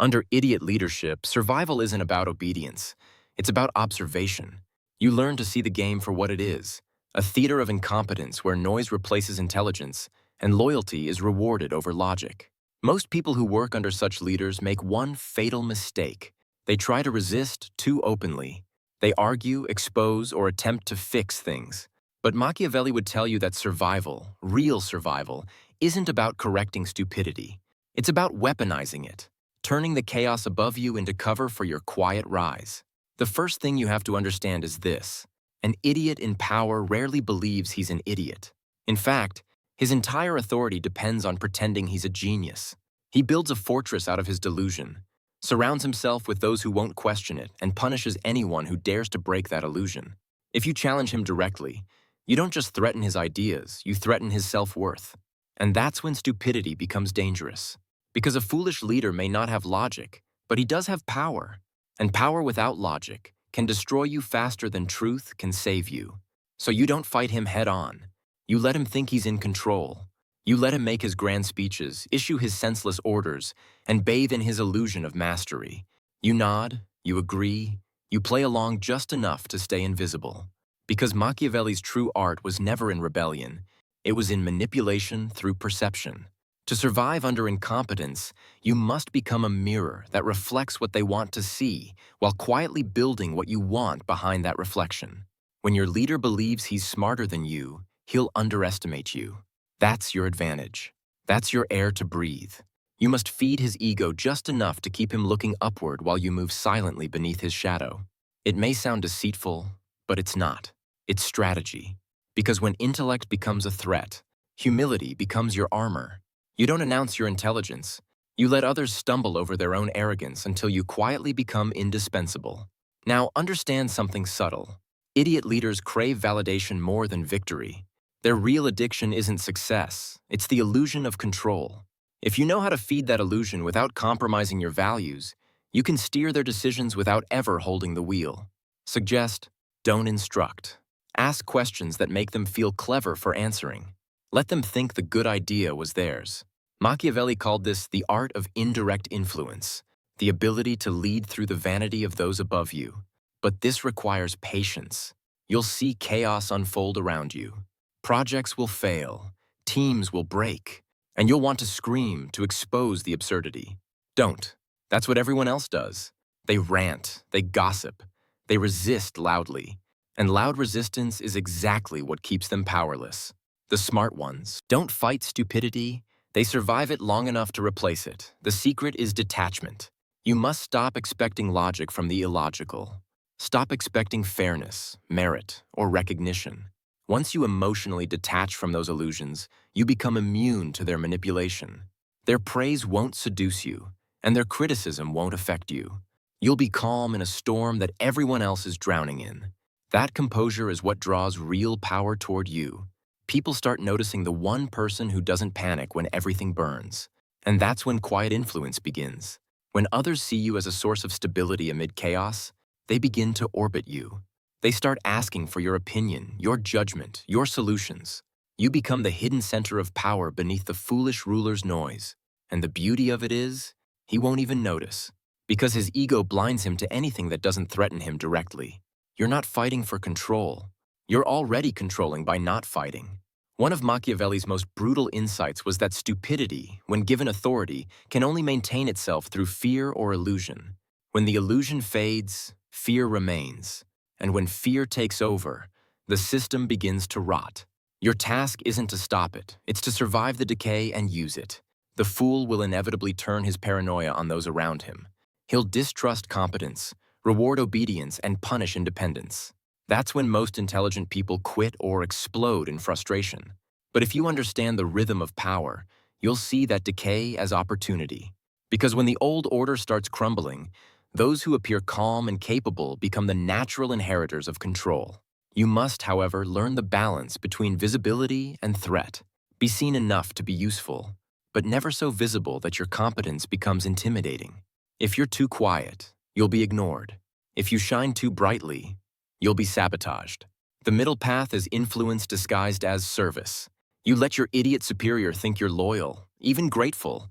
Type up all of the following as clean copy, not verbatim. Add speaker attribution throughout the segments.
Speaker 1: Under idiot leadership, survival isn't about obedience. It's about observation. You learn to see the game for what it is, a theater of incompetence where noise replaces intelligence and loyalty is rewarded over logic. Most people who work under such leaders make one fatal mistake. They try to resist too openly. They argue, expose, or attempt to fix things. But Machiavelli would tell you that survival, real survival, isn't about correcting stupidity. It's about weaponizing it, turning the chaos above you into cover for your quiet rise. The first thing you have to understand is this: an idiot in power rarely believes he's an idiot. In fact, his entire authority depends on pretending he's a genius. He builds a fortress out of his delusion, surrounds himself with those who won't question it, and punishes anyone who dares to break that illusion. If you challenge him directly, you don't just threaten his ideas, you threaten his self-worth. And that's when stupidity becomes dangerous. Because a foolish leader may not have logic, but he does have power. And power without logic can destroy you faster than truth can save you. So you don't fight him head-on. You let him think he's in control. You let him make his grand speeches, issue his senseless orders, and bathe in his illusion of mastery. You nod, you agree, you play along just enough to stay invisible. Because Machiavelli's true art was never in rebellion, it was in manipulation through perception. To survive under incompetence, you must become a mirror that reflects what they want to see, while quietly building what you want behind that reflection. When your leader believes he's smarter than you, he'll underestimate you. That's your advantage. That's your air to breathe. You must feed his ego just enough to keep him looking upward while you move silently beneath his shadow. It may sound deceitful, but it's not. It's strategy. Because when intellect becomes a threat, humility becomes your armor. You don't announce your intelligence. You let others stumble over their own arrogance until you quietly become indispensable. Now, understand something subtle. Idiot leaders crave validation more than victory. Their real addiction isn't success, it's the illusion of control. If you know how to feed that illusion without compromising your values, you can steer their decisions without ever holding the wheel. Suggest, don't instruct. Ask questions that make them feel clever for answering. Let them think the good idea was theirs. Machiavelli called this the art of indirect influence, the ability to lead through the vanity of those above you. But this requires patience. You'll see chaos unfold around you. Projects will fail, teams will break, and you'll want to scream to expose the absurdity. Don't. That's what everyone else does. They rant, they gossip, they resist loudly. And loud resistance is exactly what keeps them powerless. The smart ones don't fight stupidity, they survive it long enough to replace it. The secret is detachment. You must stop expecting logic from the illogical. Stop expecting fairness, merit, or recognition. Once you emotionally detach from those illusions, you become immune to their manipulation. Their praise won't seduce you, and their criticism won't affect you. You'll be calm in a storm that everyone else is drowning in. That composure is what draws real power toward you. People start noticing the one person who doesn't panic when everything burns. And that's when quiet influence begins. When others see you as a source of stability amid chaos, they begin to orbit you. They start asking for your opinion, your judgment, your solutions. You become the hidden center of power beneath the foolish ruler's noise. And the beauty of it is, he won't even notice. Because his ego blinds him to anything that doesn't threaten him directly. You're not fighting for control. You're already controlling by not fighting. One of Machiavelli's most brutal insights was that stupidity, when given authority, can only maintain itself through fear or illusion. When the illusion fades, fear remains. And when fear takes over, the system begins to rot. Your task isn't to stop it, it's to survive the decay and use it. The fool will inevitably turn his paranoia on those around him. He'll distrust competence, reward obedience, and punish independence. That's when most intelligent people quit or explode in frustration. But if you understand the rhythm of power, you'll see that decay as opportunity. Because when the old order starts crumbling, those who appear calm and capable become the natural inheritors of control. You must, however, learn the balance between visibility and threat. Be seen enough to be useful, but never so visible that your competence becomes intimidating. If you're too quiet, you'll be ignored. If you shine too brightly, you'll be sabotaged. The middle path is influence disguised as service. You let your idiot superior think you're loyal, even grateful,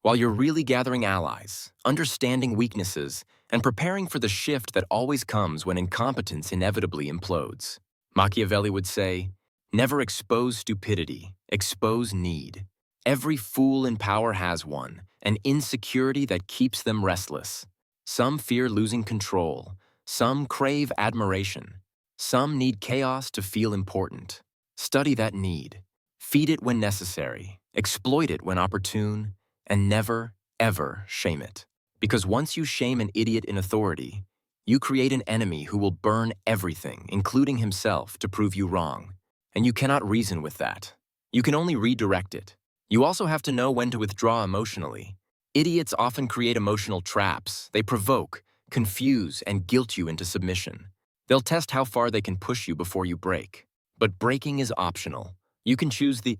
Speaker 1: while you're really gathering allies, understanding weaknesses, and preparing for the shift that always comes when incompetence inevitably implodes. Machiavelli would say, "Never expose stupidity, expose need. Every fool in power has one, an insecurity that keeps them restless. Some fear losing control, some crave admiration, some need chaos to feel important. Study that need. Feed it when necessary, exploit it when opportune, and never, ever shame it. Because once you shame an idiot in authority, you create an enemy who will burn everything, including himself, to prove you wrong. And you cannot reason with that. You can only redirect it. You also have to know when to withdraw emotionally. Idiots often create emotional traps. They provoke, confuse, and guilt you into submission. They'll test how far they can push you before you break. But breaking is optional. You can choose the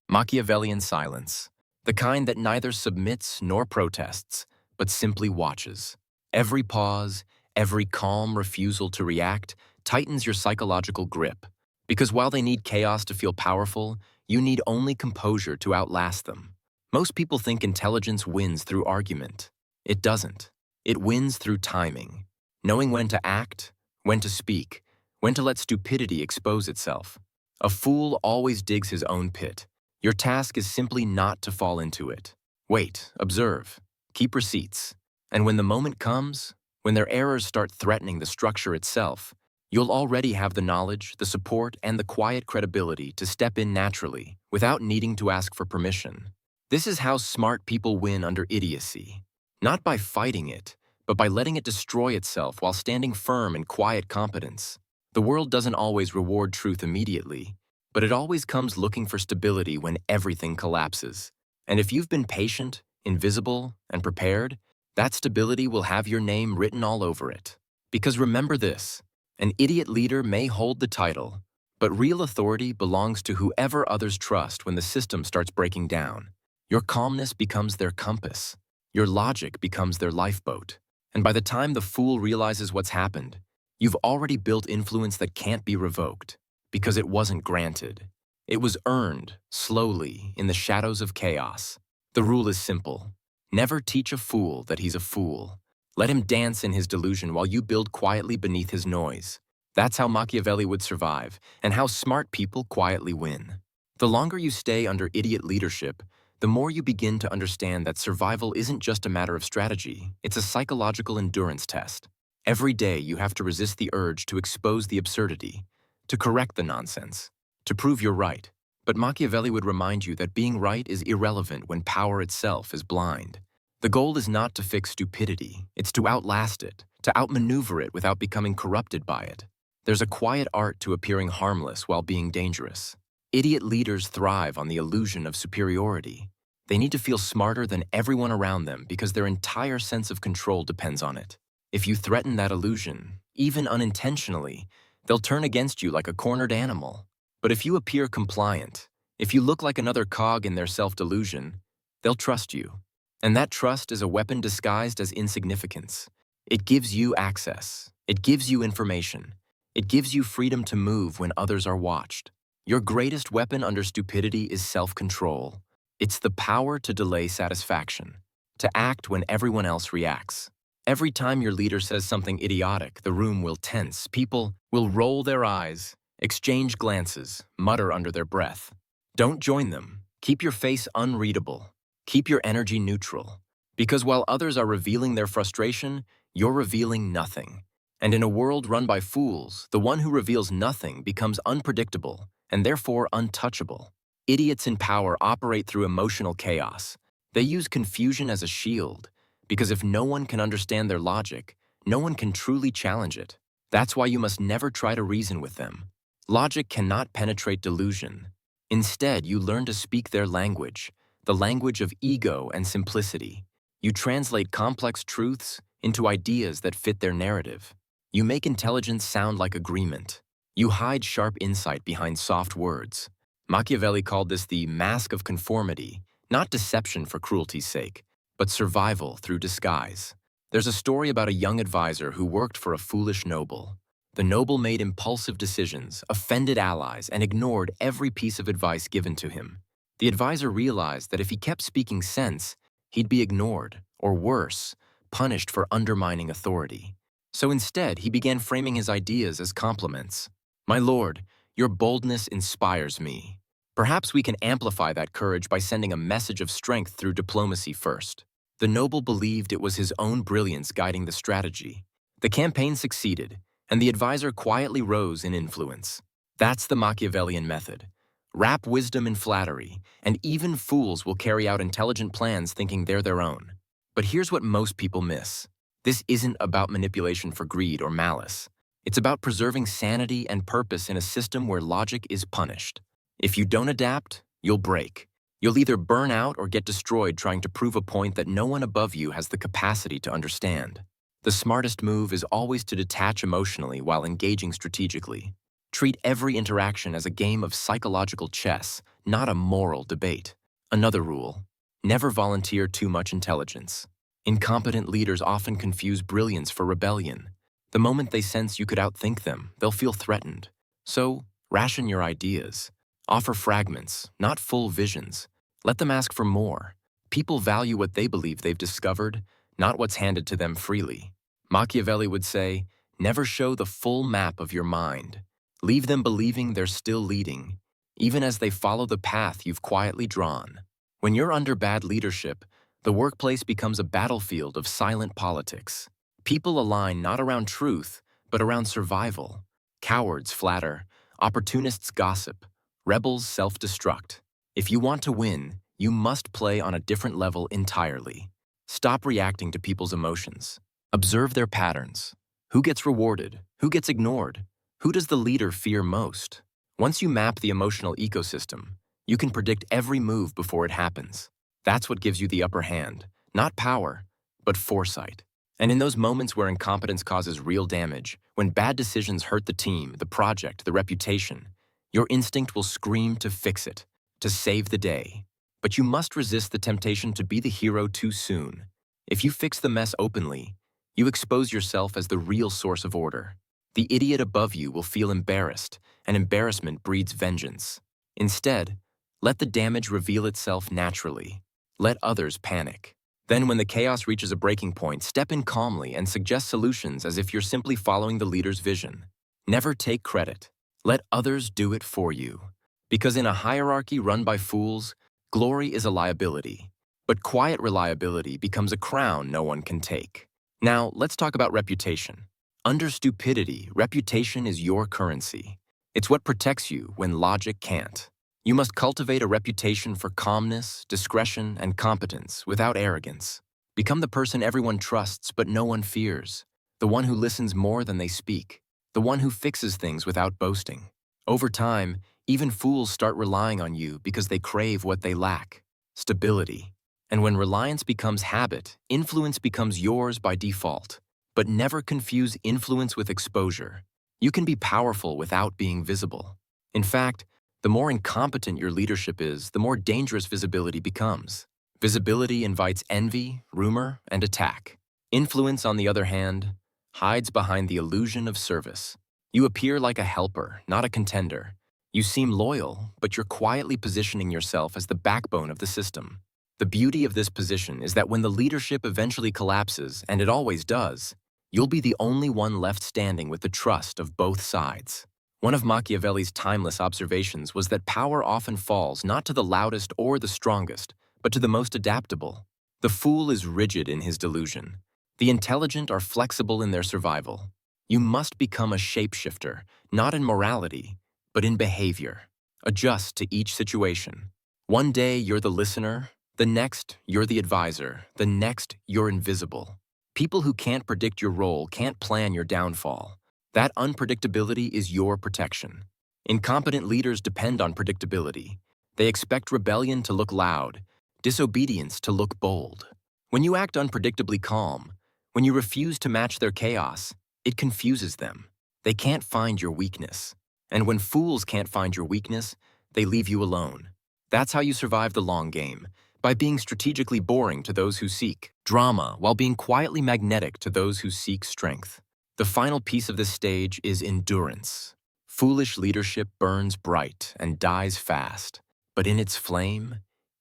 Speaker 1: Machiavellian silence, the kind that neither submits nor protests, but simply watches. Every pause, every calm refusal to react tightens your psychological grip. Because while they need chaos to feel powerful, you need only composure to outlast them. Most people think intelligence wins through argument. It doesn't. It wins through timing, knowing when to act, when to speak, when to let stupidity expose itself. A fool always digs his own pit. Your task is simply not to fall into it. Wait, observe, keep receipts. And when the moment comes, when their errors start threatening the structure itself, you'll already have the knowledge, the support, and the quiet credibility to step in naturally, without needing to ask for permission. This is how smart people win under idiocy. Not by fighting it, but by letting it destroy itself while standing firm in quiet competence. The world doesn't always reward truth immediately, but it always comes looking for stability when everything collapses. And if you've been patient, invisible, and prepared, that stability will have your name written all over it. Because remember this, an idiot leader may hold the title, but real authority belongs to whoever others trust when the system starts breaking down. Your calmness becomes their compass. Your logic becomes their lifeboat. And by the time the fool realizes what's happened, you've already built influence that can't be revoked, because it wasn't granted. It was earned, slowly, in the shadows of chaos. The rule is simple. Never teach a fool that he's a fool. Let him dance in his delusion while you build quietly beneath his noise. That's how Machiavelli would survive, and how smart people quietly win. The longer you stay under idiot leadership, the more you begin to understand that survival isn't just a matter of strategy, it's a psychological endurance test. Every day you have to resist the urge to expose the absurdity, to correct the nonsense, to prove you're right. But Machiavelli would remind you that being right is irrelevant when power itself is blind. The goal is not to fix stupidity, it's to outlast it, to outmaneuver it without becoming corrupted by it. There's a quiet art to appearing harmless while being dangerous. Idiot leaders thrive on the illusion of superiority. They need to feel smarter than everyone around them because their entire sense of control depends on it. If you threaten that illusion, even unintentionally, they'll turn against you like a cornered animal. But if you appear compliant, if you look like another cog in their self-delusion, they'll trust you. And that trust is a weapon disguised as insignificance. It gives you access. It gives you information. It gives you freedom to move when others are watched. Your greatest weapon under stupidity is self-control. It's the power to delay satisfaction, to act when everyone else reacts. Every time your leader says something idiotic, the room will tense. People will roll their eyes, exchange glances, mutter under their breath. Don't join them. Keep your face unreadable. Keep your energy neutral. Because while others are revealing their frustration, you're revealing nothing. And in a world run by fools, the one who reveals nothing becomes unpredictable and therefore untouchable. Idiots in power operate through emotional chaos. They use confusion as a shield, because if no one can understand their logic, no one can truly challenge it. That's why you must never try to reason with them. Logic cannot penetrate delusion. Instead, you learn to speak their language, the language of ego and simplicity. You translate complex truths into ideas that fit their narrative. You make intelligence sound like agreement. You hide sharp insight behind soft words. Machiavelli called this the mask of conformity, not deception for cruelty's sake, but survival through disguise. There's a story about a young advisor who worked for a foolish noble. The noble made impulsive decisions, offended allies, and ignored every piece of advice given to him. The advisor realized that if he kept speaking sense, he'd be ignored, or worse, punished for undermining authority. So instead, he began framing his ideas as compliments. "My lord, your boldness inspires me. Perhaps we can amplify that courage by sending a message of strength through diplomacy first." The noble believed it was his own brilliance guiding the strategy. The campaign succeeded, and the advisor quietly rose in influence. That's the Machiavellian method. Wrap wisdom in flattery, and even fools will carry out intelligent plans thinking they're their own. But here's what most people miss. This isn't about manipulation for greed or malice. It's about preserving sanity and purpose in a system where logic is punished. If you don't adapt, you'll break. You'll either burn out or get destroyed trying to prove a point that no one above you has the capacity to understand. The smartest move is always to detach emotionally while engaging strategically. Treat every interaction as a game of psychological chess, not a moral debate. Another rule: never volunteer too much intelligence. Incompetent leaders often confuse brilliance for rebellion. The moment they sense you could outthink them, they'll feel threatened. So, ration your ideas. Offer fragments, not full visions. Let them ask for more. People value what they believe they've discovered, not what's handed to them freely. Machiavelli would say, never show the full map of your mind. Leave them believing they're still leading, even as they follow the path you've quietly drawn. When you're under bad leadership, the workplace becomes a battlefield of silent politics. People align not around truth, but around survival. Cowards flatter, opportunists gossip, rebels self-destruct. If you want to win, you must play on a different level entirely. Stop reacting to people's emotions. Observe their patterns. Who gets rewarded? Who gets ignored? Who does the leader fear most? Once you map the emotional ecosystem, you can predict every move before it happens. That's what gives you the upper hand, not power, but foresight. And in those moments where incompetence causes real damage, when bad decisions hurt the team, the project, the reputation, your instinct will scream to fix it, to save the day. But you must resist the temptation to be the hero too soon. If you fix the mess openly, you expose yourself as the real source of order. The idiot above you will feel embarrassed, and embarrassment breeds vengeance. Instead, let the damage reveal itself naturally. Let others panic. Then when the chaos reaches a breaking point, step in calmly and suggest solutions as if you're simply following the leader's vision. Never take credit. Let others do it for you. Because in a hierarchy run by fools, glory is a liability. But quiet reliability becomes a crown no one can take. Now, let's talk about reputation. Under stupidity, reputation is your currency. It's what protects you when logic can't. You must cultivate a reputation for calmness, discretion, and competence without arrogance. Become the person everyone trusts but no one fears. The one who listens more than they speak. The one who fixes things without boasting. Over time, even fools start relying on you because they crave what they lack: stability. And when reliance becomes habit, influence becomes yours by default. But never confuse influence with exposure. You can be powerful without being visible. In fact, the more incompetent your leadership is, the more dangerous visibility becomes. Visibility invites envy, rumor, and attack. Influence, on the other hand, hides behind the illusion of service. You appear like a helper, not a contender. You seem loyal, but you're quietly positioning yourself as the backbone of the system. The beauty of this position is that when the leadership eventually collapses, and it always does, you'll be the only one left standing with the trust of both sides. One of Machiavelli's timeless observations was that power often falls not to the loudest or the strongest, but to the most adaptable. The fool is rigid in his delusion. The intelligent are flexible in their survival. You must become a shapeshifter, not in morality, but in behavior. Adjust to each situation. One day you're the listener, the next you're the advisor, the next you're invisible. People who can't predict your role can't plan your downfall. That unpredictability is your protection. Incompetent leaders depend on predictability. They expect rebellion to look loud, disobedience to look bold. When you act unpredictably calm, when you refuse to match their chaos, it confuses them. They can't find your weakness. And when fools can't find your weakness, they leave you alone. That's how you survive the long game, by being strategically boring to those who seek drama while being quietly magnetic to those who seek strength. The final piece of this stage is endurance. Foolish leadership burns bright and dies fast, but in its flame,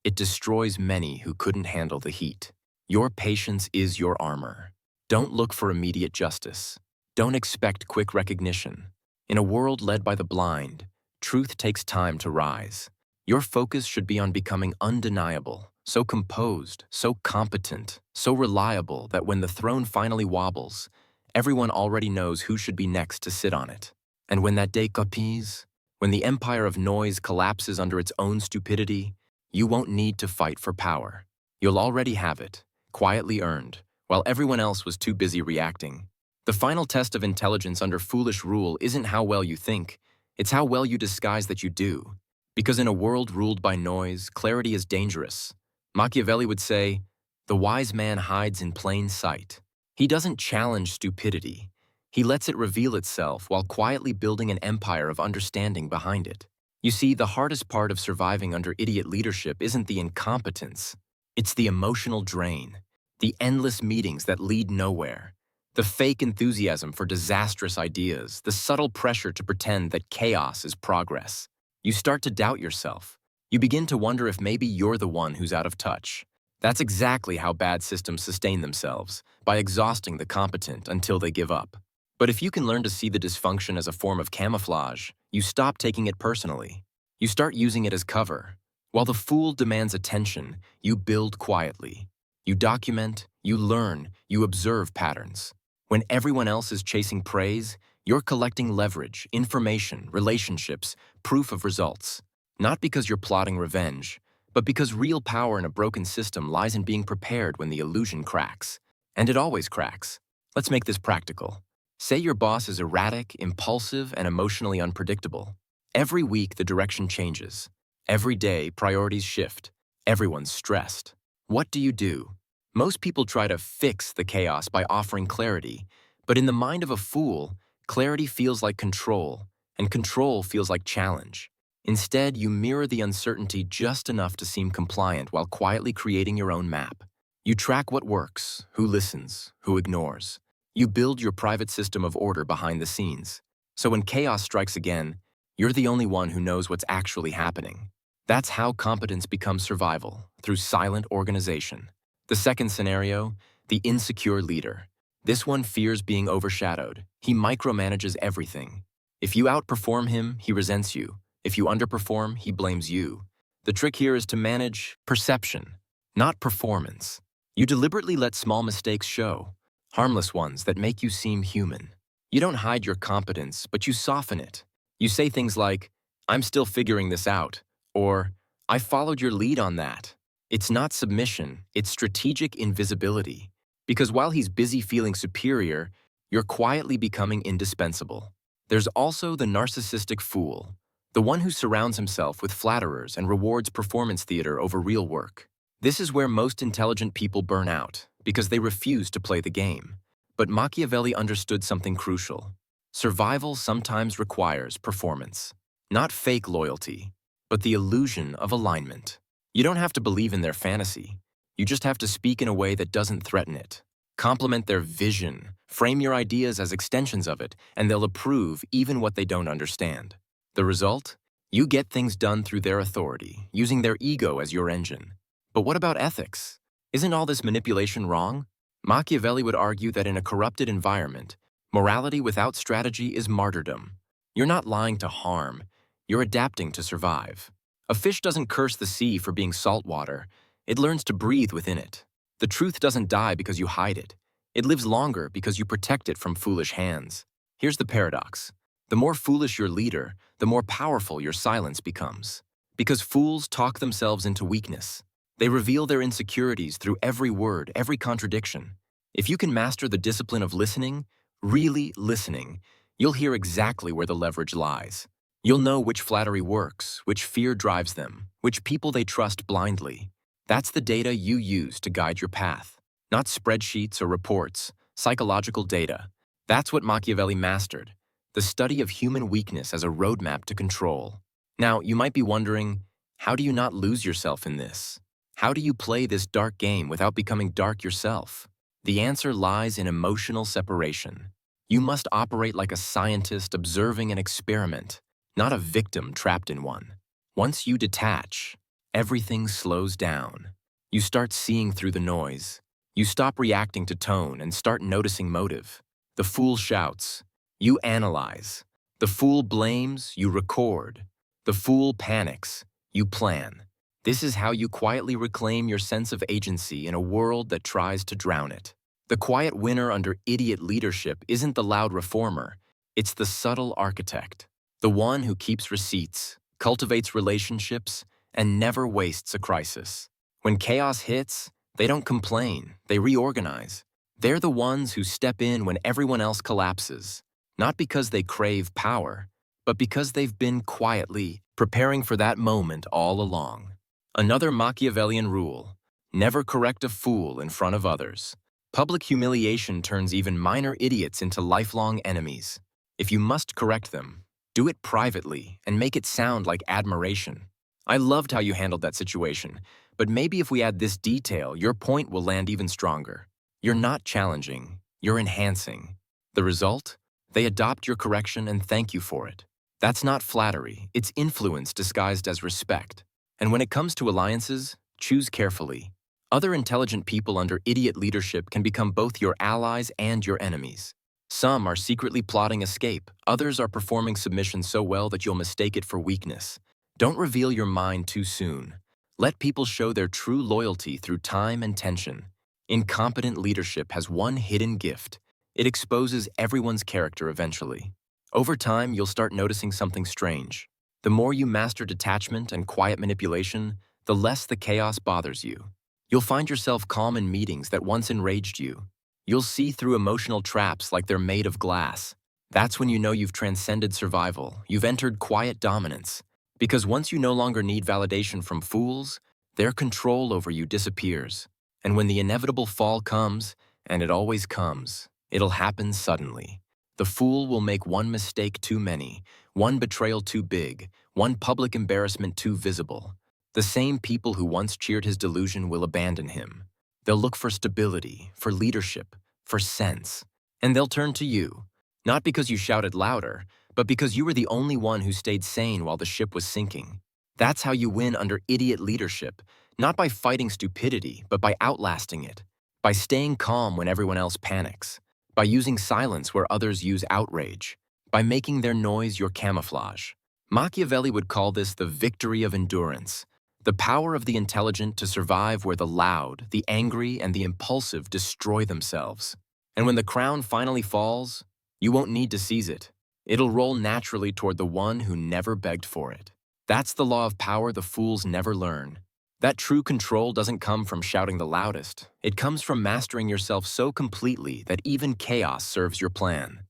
Speaker 1: It destroys many who couldn't handle the heat. Your patience is your armor. Don't look for immediate justice. Don't expect quick recognition. In a world led by the blind, truth takes time to rise. Your focus should be on becoming undeniable, so composed, so competent, so reliable that when the throne finally wobbles, everyone already knows who should be next to sit on it. And when that day comes, when the empire of noise collapses under its own stupidity, you won't need to fight for power. You'll already have it, quietly earned, while everyone else was too busy reacting. The final test of intelligence under foolish rule isn't how well you think, it's how well you disguise that you do. Because in a world ruled by noise, clarity is dangerous. Machiavelli would say, "The wise man hides in plain sight." He doesn't challenge stupidity. He lets it reveal itself while quietly building an empire of understanding behind it. You see, the hardest part of surviving under idiot leadership isn't the incompetence. It's the emotional drain, the endless meetings that lead nowhere, the fake enthusiasm for disastrous ideas, the subtle pressure to pretend that chaos is progress. You start to doubt yourself. You begin to wonder if maybe you're the one who's out of touch. That's exactly how bad systems sustain themselves, by exhausting the competent until they give up. But if you can learn to see the dysfunction as a form of camouflage, you stop taking it personally. You start using it as cover. While the fool demands attention, you build quietly. You document, you learn, you observe patterns. When everyone else is chasing praise, you're collecting leverage, information, relationships, proof of results. Not because you're plotting revenge, but because real power in a broken system lies in being prepared when the illusion cracks. And it always cracks. Let's make this practical. Say your boss is erratic, impulsive, and emotionally unpredictable. Every week, the direction changes. Every day, priorities shift. Everyone's stressed. What do? Most people try to fix the chaos by offering clarity, but in the mind of a fool, clarity feels like control, and control feels like challenge. Instead, you mirror the uncertainty just enough to seem compliant while quietly creating your own map. You track what works, who listens, who ignores. You build your private system of order behind the scenes. So when chaos strikes again, you're the only one who knows what's actually happening. That's how competence becomes survival, through silent organization. The second scenario, the insecure leader. This one fears being overshadowed. He micromanages everything. If you outperform him, he resents you. If you underperform, he blames you. The trick here is to manage perception, not performance. You deliberately let small mistakes show, harmless ones that make you seem human. You don't hide your competence, but you soften it. You say things like, "I'm still figuring this out," or "I followed your lead on that." It's not submission, it's strategic invisibility. Because while he's busy feeling superior, you're quietly becoming indispensable. There's also the narcissistic fool, the one who surrounds himself with flatterers and rewards performance theater over real work. This is where most intelligent people burn out, because they refuse to play the game. But Machiavelli understood something crucial. Survival sometimes requires performance. Not fake loyalty, but the illusion of alignment. You don't have to believe in their fantasy. You just have to speak in a way that doesn't threaten it. Complement their vision, frame your ideas as extensions of it, and they'll approve even what they don't understand. The result? You get things done through their authority, using their ego as your engine. But what about ethics? Isn't all this manipulation wrong? Machiavelli would argue that in a corrupted environment, morality without strategy is martyrdom. You're not lying to harm, you're adapting to survive. A fish doesn't curse the sea for being salt water, it learns to breathe within it. The truth doesn't die because you hide it. It lives longer because you protect it from foolish hands. Here's the paradox. The more foolish your leader, the more powerful your silence becomes. Because fools talk themselves into weakness. They reveal their insecurities through every word, every contradiction. If you can master the discipline of listening, really listening, you'll hear exactly where the leverage lies. You'll know which flattery works, which fear drives them, which people they trust blindly. That's the data you use to guide your path. Not spreadsheets or reports, psychological data. That's what Machiavelli mastered, the study of human weakness as a roadmap to control. Now, you might be wondering, how do you not lose yourself in this? How do you play this dark game without becoming dark yourself? The answer lies in emotional separation. You must operate like a scientist observing an experiment, not a victim trapped in one. Once you detach, Everything slows down. You start seeing through the noise. You stop reacting to tone and start noticing motive. The fool shouts. You analyze. The fool blames. You record. The fool panics. You plan. This is how you quietly reclaim your sense of agency in a world that tries to drown it. The quiet winner under idiot leadership isn't the loud reformer. It's the subtle architect. The one who keeps receipts, cultivates relationships, and never wastes a crisis. When chaos hits, they don't complain, they reorganize. They're the ones who step in when everyone else collapses, not because they crave power, but because they've been quietly preparing for that moment all along. Another Machiavellian rule: never correct a fool in front of others. Public humiliation turns even minor idiots into lifelong enemies. If you must correct them, do it privately and make it sound like admiration. I loved how you handled that situation, but maybe if we add this detail, your point will land even stronger. You're not challenging, you're enhancing. The result? They adopt your correction and thank you for it. That's not flattery, it's influence disguised as respect. And when it comes to alliances, choose carefully. Other intelligent people under idiot leadership can become both your allies and your enemies. Some are secretly plotting escape, others are performing submission so well that you'll mistake it for weakness. Don't reveal your mind too soon. Let people show their true loyalty through time and tension. Incompetent leadership has one hidden gift. It exposes everyone's character eventually. Over time, you'll start noticing something strange. The more you master detachment and quiet manipulation, the less the chaos bothers you. You'll find yourself calm in meetings that once enraged you. You'll see through emotional traps like they're made of glass. That's when you know you've transcended survival. You've entered quiet dominance. Because once you no longer need validation from fools, their control over you disappears. And when the inevitable fall comes, and it always comes, it'll happen suddenly. The fool will make one mistake too many, one betrayal too big, one public embarrassment too visible. The same people who once cheered his delusion will abandon him. They'll look for stability, for leadership, for sense. And they'll turn to you, not because you shouted louder, but because you were the only one who stayed sane while the ship was sinking. That's how you win under idiot leadership, not by fighting stupidity, but by outlasting it, by staying calm when everyone else panics, by using silence where others use outrage, by making their noise your camouflage. Machiavelli would call this the victory of endurance, the power of the intelligent to survive where the loud, the angry, and the impulsive destroy themselves. And when the crown finally falls, you won't need to seize it. It'll roll naturally toward the one who never begged for it. That's the law of power the fools never learn. That true control doesn't come from shouting the loudest. It comes from mastering yourself so completely that even chaos serves your plan.